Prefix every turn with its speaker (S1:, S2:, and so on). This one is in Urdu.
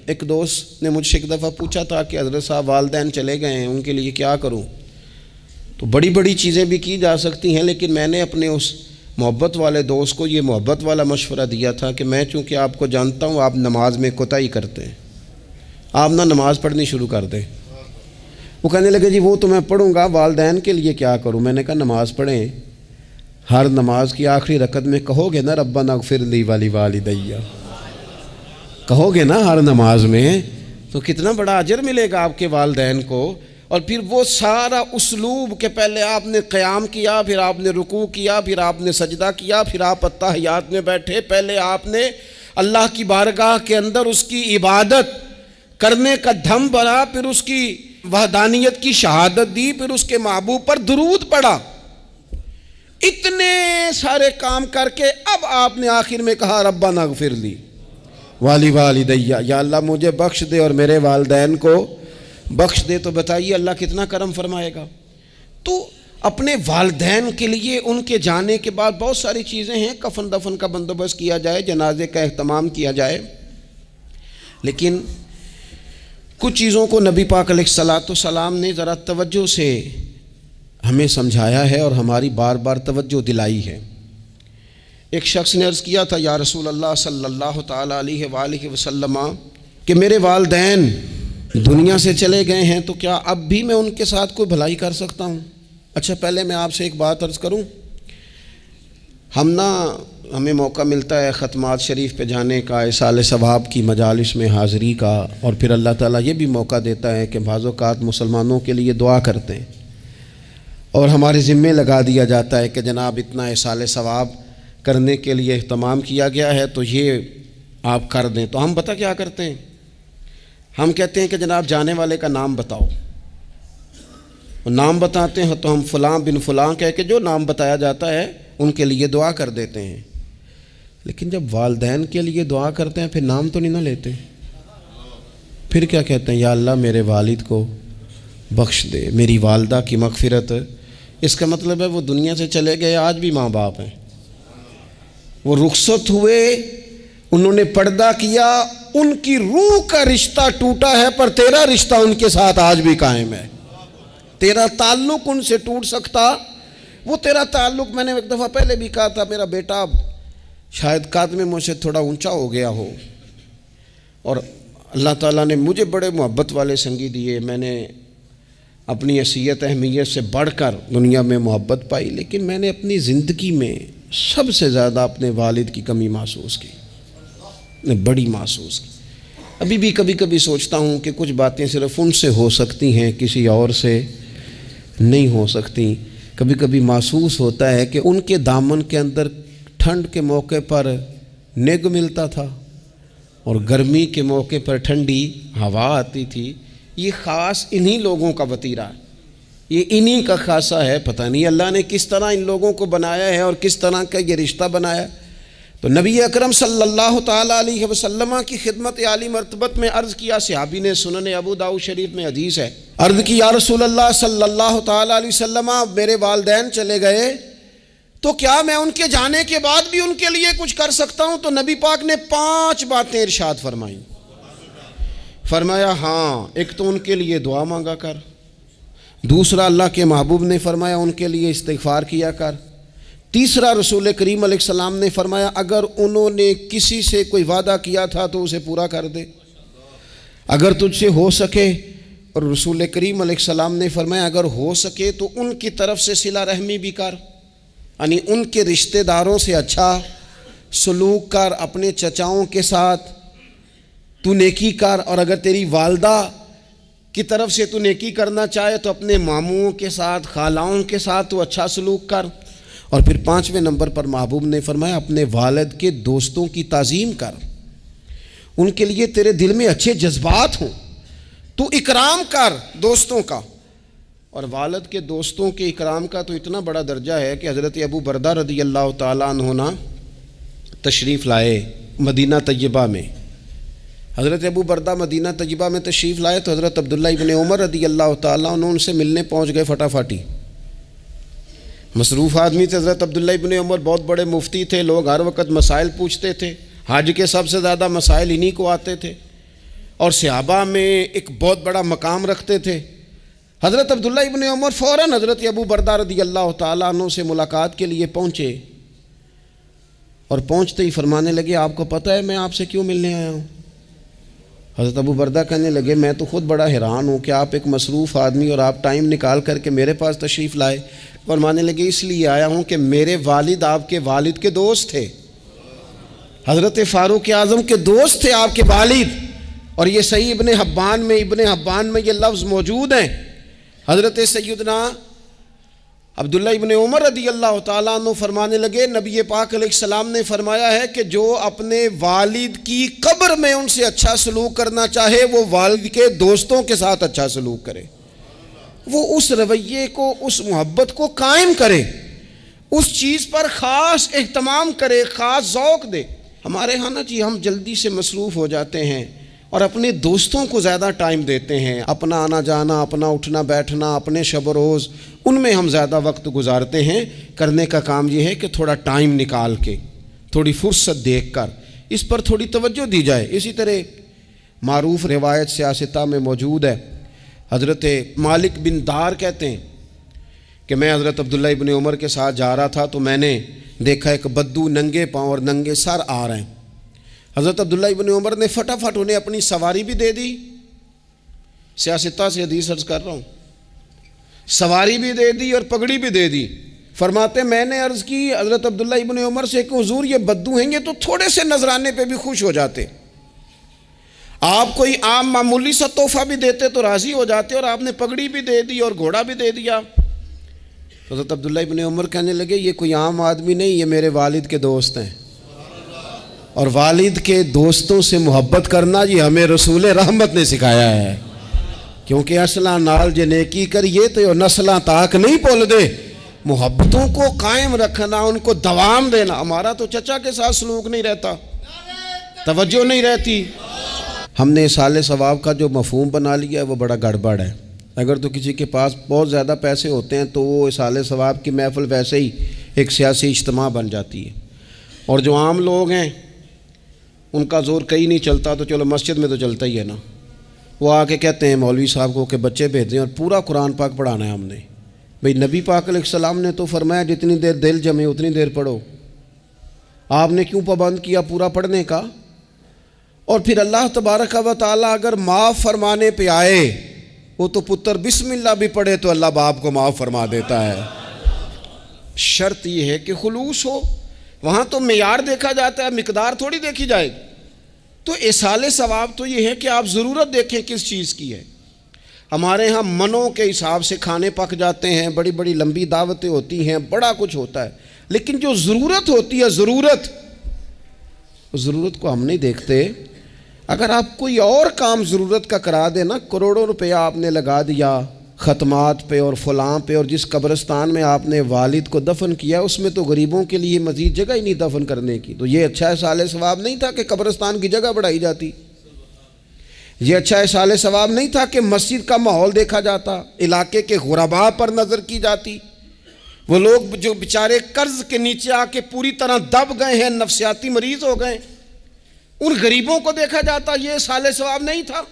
S1: ایک دوست نے مجھ سے ایک دفعہ پوچھا تھا کہ حضرت صاحب والدین چلے گئے ہیں، ان کے لیے کیا کروں؟ تو بڑی بڑی چیزیں بھی کی جا سکتی ہیں، لیکن میں نے اپنے اس محبت والے دوست کو یہ محبت والا مشورہ دیا تھا کہ میں چونکہ آپ کو جانتا ہوں آپ نماز میں کوتاہی کرتے ہیں، آپ نہ نماز پڑھنی شروع کر دیں۔ وہ کہنے لگے جی وہ تو میں پڑھوں گا، والدین کے لیے کیا کروں؟ میں نے کہا نماز پڑھیں، ہر نماز کی آخری رکعت میں کہو گے نا ربنا اغفر لی ولوالدیّ، کہو گے نا ہر نماز میں، تو کتنا بڑا اجر ملے گا آپ کے والدین کو۔ اور پھر وہ سارا اسلوب کہ پہلے آپ نے قیام کیا، پھر آپ نے رکوع کیا، پھر آپ نے سجدہ کیا، پھر آپ اتحیات میں بیٹھے، پہلے آپ نے اللہ کی بارگاہ کے اندر اس کی عبادت کرنے کا دھم بھرا، پھر اس کی وحدانیت کی شہادت دی، پھر اس کے محبوب پر درود پڑھا، اتنے سارے کام کر کے اب آپ نے آخر میں کہا ربنا اغفر لی ولوالدیّ، یا اللہ مجھے بخش دے اور میرے والدین کو بخش دے۔ تو بتائیے اللہ کتنا کرم فرمائے گا۔ تو اپنے والدین کے لیے ان کے جانے کے بعد بہت ساری چیزیں ہیں، کفن دفن کا بندوبست کیا جائے، جنازے کا اہتمام کیا جائے، لیکن کچھ چیزوں کو نبی پاک علیہ الصلاۃ والسلام نے ذرا توجہ سے ہمیں سمجھایا ہے اور ہماری بار بار توجہ دلائی ہے۔ ایک شخص نے عرض کیا تھا یا رسول اللہ صلی اللہ تعالیٰ علیہ وآلہ وسلم کہ میرے والدین دنیا سے چلے گئے ہیں تو کیا اب بھی میں ان کے ساتھ کوئی بھلائی کر سکتا ہوں؟ اچھا پہلے میں آپ سے ایک بات عرض کروں، ہمیں موقع ملتا ہے ختمات شریف پہ جانے کا، ایصال ثواب کی مجالس میں حاضری کا، اور پھر اللہ تعالیٰ یہ بھی موقع دیتا ہے کہ بعض اوقات مسلمانوں کے لیے دعا کرتے ہیں اور ہمارے ذمے لگا دیا جاتا ہے کہ جناب اتنا ایصال ثواب کرنے کے لیے اہتمام کیا گیا ہے تو یہ آپ کر دیں۔ تو ہم پتہ کیا کرتے ہیں، ہم کہتے ہیں کہ جناب جانے والے کا نام بتاؤ، نام بتاتے ہیں تو ہم فلاں بن فلاں کہہ کے جو نام بتایا جاتا ہے ان کے لیے دعا کر دیتے ہیں، لیکن جب والدین کے لیے دعا کرتے ہیں پھر نام تو نہیں نہ لیتے، پھر کیا کہتے ہیں یا اللہ میرے والد کو بخش دے، میری والدہ کی مغفرت۔ اس کا مطلب ہے وہ دنیا سے چلے گئے، آج بھی ماں باپ ہیں، وہ رخصت ہوئے، انہوں نے پردہ کیا، ان کی روح کا رشتہ ٹوٹا ہے پر تیرا رشتہ ان کے ساتھ آج بھی قائم ہے، تیرا تعلق ان سے ٹوٹ سکتا، وہ تیرا تعلق، میں نے ایک دفعہ پہلے بھی کہا تھا، میرا بیٹا شاید قد میں مجھ سے تھوڑا اونچا ہو گیا ہو اور اللہ تعالیٰ نے مجھے بڑے محبت والے سنگی دیے، میں نے اپنی حیثیت اہمیت سے بڑھ کر دنیا میں محبت پائی، لیکن میں نے اپنی زندگی میں سب سے زیادہ اپنے والد کی کمی محسوس کی، نے بڑی محسوس کی۔ ابھی بھی کبھی کبھی سوچتا ہوں کہ کچھ باتیں صرف ان سے ہو سکتی ہیں، کسی اور سے نہیں ہو سکتی۔ کبھی کبھی محسوس ہوتا ہے کہ ان کے دامن کے اندر ٹھنڈ کے موقع پر نگ ملتا تھا اور گرمی کے موقع پر ٹھنڈی ہوا آتی تھی۔ یہ خاص انہی لوگوں کا وطیرہ ہے، یہ انہی کا خاصہ ہے، پتہ نہیں اللہ نے کس طرح ان لوگوں کو بنایا ہے اور کس طرح کا یہ رشتہ بنایا ہے۔ تو نبی اکرم صلی اللہ تعالیٰ علیہ وسلم کی خدمت عالی مرتبت میں عرض کیا، صحابی نے سنن ابو داؤد شریف میں حدیث ہے، عرض کی یا رسول اللہ صلی اللہ تعالیٰ علیہ وسلم میرے والدین چلے گئے تو کیا میں ان کے جانے کے بعد بھی ان کے لیے کچھ کر سکتا ہوں؟ تو نبی پاک نے 5 باتیں ارشاد فرمائیں۔ فرمایا ہاں، ایک تو ان کے لیے دعا مانگا کر، دوسرا اللہ کے محبوب نے فرمایا ان کے لیے استغفار کیا کر، تیسرا رسول کریم علیہ السلام نے فرمایا اگر انہوں نے کسی سے کوئی وعدہ کیا تھا تو اسے پورا کر دے، اگر تجھ سے ہو سکے، اور رسول کریم علیہ السلام نے فرمایا اگر ہو سکے تو ان کی طرف سے صلہ رحمی بھی کر، یعنی ان کے رشتہ داروں سے اچھا سلوک کر، اپنے چچاؤں کے ساتھ تو نیکی کر، اور اگر تیری والدہ کی طرف سے تو نیکی کرنا چاہے تو اپنے ماموں کے ساتھ، خالاؤں کے ساتھ تو اچھا سلوک کر، اور پھر 5ویں نمبر پر محبوب نے فرمایا اپنے والد کے دوستوں کی تعظیم کر، ان کے لیے تیرے دل میں اچھے جذبات ہوں، تو اکرام کر دوستوں کا۔ اور والد کے دوستوں کے اکرام کا تو اتنا بڑا درجہ ہے کہ حضرت ابو بردہ رضی اللہ تعالیٰ عنہ تشریف لائے مدینہ طیبہ میں، حضرت ابو بردہ مدینہ طیبہ میں تشریف لائے تو حضرت عبداللہ ابن عمر رضی اللہ تعالیٰ عنہ ان سے ملنے پہنچ گئے فٹافٹی۔ مصروف آدمی تھے حضرت عبداللہ ابن عمر، بہت بڑے مفتی تھے، لوگ ہر وقت مسائل پوچھتے تھے، حج کے سب سے زیادہ مسائل انہی کو آتے تھے، اور صحابہ میں ایک بہت بڑا مقام رکھتے تھے. حضرت عبداللہ ابن عمر فوراً حضرت ابو بردہ رضی اللہ تعالیٰ عنہ سے ملاقات کے لیے پہنچے اور پہنچتے ہی فرمانے لگے آپ کو پتہ ہے میں آپ سے کیوں ملنے آیا ہوں؟ حضرت ابو بردہ کہنے لگے میں تو خود بڑا حیران ہوں کہ آپ ایک مصروف آدمی اور آپ ٹائم نکال کر کے میرے پاس تشریف لائے. فرمانے لگے اس لیے آیا ہوں کہ میرے والد آپ کے والد کے دوست تھے. حضرت فاروق اعظم کے دوست تھے آپ کے والد. اور یہ صحیح ابن حبان میں یہ لفظ موجود ہیں. حضرت سیدنا عبداللہ ابن عمر رضی اللہ تعالیٰ عنہ فرمانے لگے نبی پاک علیہ السلام نے فرمایا ہے کہ جو اپنے والد کی قبر میں ان سے اچھا سلوک کرنا چاہے وہ والد کے دوستوں کے ساتھ اچھا سلوک کرے. وہ اس رویے کو، اس محبت کو قائم کرے، اس چیز پر خاص اہتمام کرے، خاص ذوق دے. ہمارے ہاں نا جی ہم جلدی سے مصروف ہو جاتے ہیں اور اپنے دوستوں کو زیادہ ٹائم دیتے ہیں. اپنا آنا جانا، اپنا اٹھنا بیٹھنا، اپنے شب و روز ان میں ہم زیادہ وقت گزارتے ہیں. کرنے کا کام یہ ہے کہ تھوڑا ٹائم نکال کے، تھوڑی فرصت دیکھ کر اس پر تھوڑی توجہ دی جائے. اسی طرح معروف روایت سیاستہ میں موجود ہے. حضرت مالک بن دار کہتے ہیں کہ میں حضرت عبداللہ ابن عمر کے ساتھ جا رہا تھا تو میں نے دیکھا ایک بدو ننگے پاؤں اور ننگے سر آ رہے ہیں. حضرت عبداللہ ابن عمر نے فٹافٹ انہیں اپنی سواری بھی دے دی. سیاستہ سے حدیث عرض کر رہا ہوں. سواری بھی دے دی اور پگڑی بھی دے دی. فرماتے میں نے عرض کی حضرت عبداللہ ابن عمر سے کہ حضور یہ بدو ہیں گے تو تھوڑے سے نذرانے پہ بھی خوش ہو جاتے. آپ کوئی عام معمولی سا تحفہ بھی دیتے تو راضی ہو جاتے، اور آپ نے پگڑی بھی دے دی اور گھوڑا بھی دے دیا. حضرت عبداللہ ابن عمر کہنے لگے یہ کوئی عام آدمی نہیں، یہ میرے والد کے دوست ہیں. اور والد کے دوستوں سے محبت کرنا یہ ہمیں رسول رحمت نے سکھایا ہے. کیونکہ اصلاں نال جے نیکی کریے تو نسلاں تاک نہیں بھول دے. محبتوں کو قائم رکھنا، ان کو دوام دینا. ہمارا تو چچا کے ساتھ سلوک نہیں رہتا، توجہ نہیں رہتی. ہم نے اصالِ ثواب کا جو مفہوم بنا لیا ہے وہ بڑا گڑبڑ ہے. اگر تو کسی کے پاس بہت زیادہ پیسے ہوتے ہیں تو وہ اصالِ ثواب کی محفل ویسے ہی ایک سیاسی اجتماع بن جاتی ہے. اور جو عام لوگ ہیں ان کا زور کہیں نہیں چلتا تو چلو مسجد میں تو چلتا ہی ہے نا. وہ آ کے کہتے ہیں مولوی صاحب کو کہ بچے بھیج دیں اور پورا قرآن پاک پڑھانا ہے ہم نے. بھئی نبی پاک علیہ السلام نے تو فرمایا جتنی دیر دل جمے اتنی دیر پڑھو. آپ نے کیوں پابند کیا پورا پڑھنے کا؟ اور پھر اللہ تبارک و تعالیٰ اگر معاف فرمانے پہ آئے وہ تو پتر بسم اللہ بھی پڑھے تو اللہ باپ کو معاف فرما دیتا ہے. شرط یہ ہے کہ خلوص ہو. وہاں تو معیار دیکھا جاتا ہے، مقدار تھوڑی دیکھی جائے. تو اصالِ ثواب تو یہ ہے کہ آپ ضرورت دیکھیں کس چیز کی ہے. ہمارے ہاں منوں کے حساب سے کھانے پک جاتے ہیں، بڑی بڑی لمبی دعوتیں ہوتی ہیں، بڑا کچھ ہوتا ہے. لیکن جو ضرورت ہوتی ہے، ضرورت کو ہم نہیں دیکھتے. اگر آپ کوئی اور کام ضرورت کا کرا دیں نا، کروڑوں روپیہ آپ نے لگا دیا ختمات پہ اور فلاں پہ، اور جس قبرستان میں آپ نے والد کو دفن کیا اس میں تو غریبوں کے لیے مزید جگہ ہی نہیں دفن کرنے کی، تو یہ اچھا اصالِ ثواب نہیں تھا کہ قبرستان کی جگہ بڑھائی جاتی. یہ اچھا اصالِ ثواب نہیں تھا کہ مسجد کا ماحول دیکھا جاتا، علاقے کے غرباء پر نظر کی جاتی. وہ لوگ جو بیچارے قرض کے نیچے آ کے پوری طرح دب گئے ہیں، نفسیاتی مریض ہو گئے، ان غریبوں کو دیکھا جاتا. یہ اصالِ ثواب نہیں تھا.